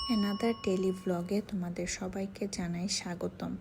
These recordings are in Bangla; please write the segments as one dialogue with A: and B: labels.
A: অ্যানাদার ডেলি ভ্লগে তোমাদের সবাইকে জানাই স্বাগতম।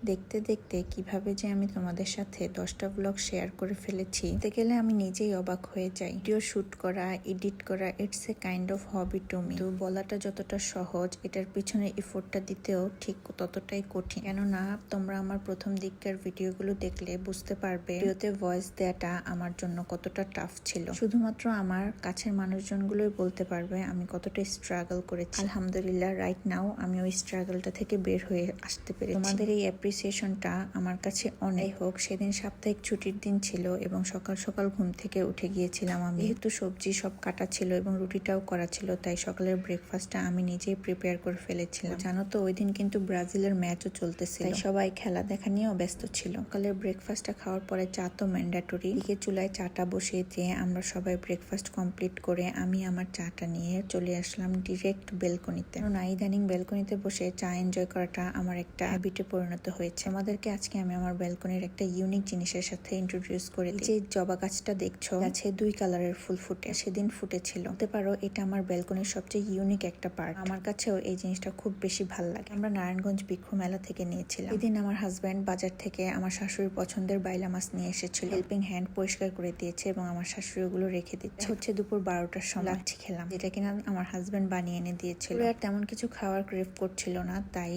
A: দেখতে দেখতে কিভাবে যে আমি তোমাদের সাথে 10টা ভ্লগ শেয়ার করে ফেলেছি, দেখতে গেলে আমি নিজেই অবাক হয়ে যাই। ভিডিও শ্যুট করা, এডিট করা, it's a kind of hobby to me. তো বলাটা যতটা সহজ, এটার পিছনে এফোর্টটা দিতেও ঠিক ততটাই কঠিন। কেননা তোমরা আমার প্রথম দিককার ভিডিওগুলো দেখলে বুঝতে পারবে ভিডিওতে ভয়েস দেওয়াটা আমার জন্য কতটা টাফ ছিল। শুধুমাত্র আমার কাছের মানুষজনগুলোই বলতে পারবে আমি কতটা স্ট্রাগল করেছি। আলহামদুলিল্লাহ রাইট নাও আমি ওই স্ট্রাগলটা থেকে বের হয়ে আসতে পেরেছি। তোমাদের এই অ্যাপ্রিসিয়েশনটা আমার কাছে অনেক হোক। সেদিন সাপ্তাহিক ছুটির দিন ছিল এবং সকাল সকাল ঘুম থেকে উঠে গিয়েছিলাম আমি। যেহেতু সবজি সব কাটা ছিল এবং রুটিটাও করা ছিল, তাই সকালের ব্রেকফাস্টটা আমি নিজেই প্রিপেয়ার করে ফেলেছিলাম। জানো তো ওই দিন কিন্তু ব্রাজিলের ম্যাচও চলতেছিল, তাই সবাই খেলা দেখা নিয়েও ব্যস্ত ছিল। সকালের ব্রেকফাস্টটা খাওয়ার পরে চা তো ম্যান্ডেটরি। দিকে চুলায় চাটা বসিয়ে দিয়ে আমরা সবাই ব্রেকফাস্ট কমপ্লিট করে আমি আমার চাটা নিয়ে চলে আসলাম ডিরেক্ট বেলকনিতে। কারণ ইদানিং বেলকনিতে বসে চা এনজয় করাটা আমার একটা হ্যাবিটে পরিণত হয়েছে। আমাদেরকে আজকে আমি আমার বেলকনির একটা ইউনিক জিনিসের সাথে ইন্ট্রোডিউস করে দিই। যে জবা গাছটা দেখছো, গাছে 2 কালারের ফুল ফুটে, সেদিন ফুটেছিল। বলতে পারো এটা আমার বেলকনির সবচেয়ে ইউনিক একটা পার্ট। আমার কাছেও এই জিনিসটা খুব বেশি ভালো লাগে। আমরা নারায়ণগঞ্জ বৃক্ষ মেলা থেকে নিয়েছিলাম। এদিন আমার হাজব্যান্ড বাজার থেকে আমার শাশুড়ির পছন্দের বাইলা মাছ নিয়ে এসেছিল। হেল্পিং হ্যান্ড পরিষ্কার করে দিয়েছে এবং আমার শাশুড়ি ওগুলো রেখে দিচ্ছে। হচ্ছে দুপুর 12টার সময় লাচ্ছি খেলাম, যেটা কিনা আমার হাজব্যান্ড বানিয়ে এনে দিয়েছিল। আর তেমন কিছু খাওয়ার ক্রেভ করছিল না, তাই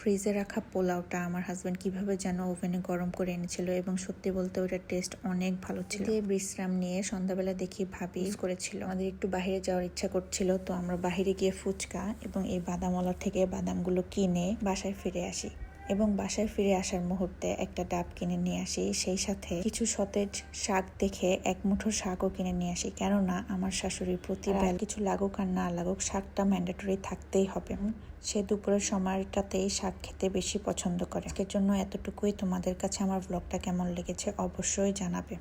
A: ফ্রিজে রাখা পোলাওটা আমার হাজব্যান্ড কিভাবে যেন ওভেনে গরম করে এনেছিল এবং সত্যি বলতে ওটার টেস্ট অনেক ভালো ছিল। বিশ্রাম নিয়ে সন্ধ্যাবেলা দেখি ভাবি করেছিল আমাদের একটু বাইরে যাওয়ার ইচ্ছা করছিল, তো আমরা বাইরে গিয়ে ফুচকা এবং এই বাদামওয়ালা থেকে বাদামগুলো কিনে বাসায় ফিরে আসি এবং বাসায় ফিরে আসার মুহূর্তে একটা ডাব কিনে নিয়ে আসি। সেই সাথে কিছু সতেজ শাক দেখে এক মুঠো শাকও কিনে নিয়ে আসি, কেননা আমার শাশুড়ির প্রতিবার কিছু লাগুক আর না লাগুক শাকটা ম্যান্ডেটরি থাকতেই হবে। সে দুপুরের সময়টাতেই শাক খেতে বেশি পছন্দ করে। আজকের জন্য এতটুকুই। তোমাদের কাছে আমার ব্লগটা কেমন লেগেছে অবশ্যই জানাবে।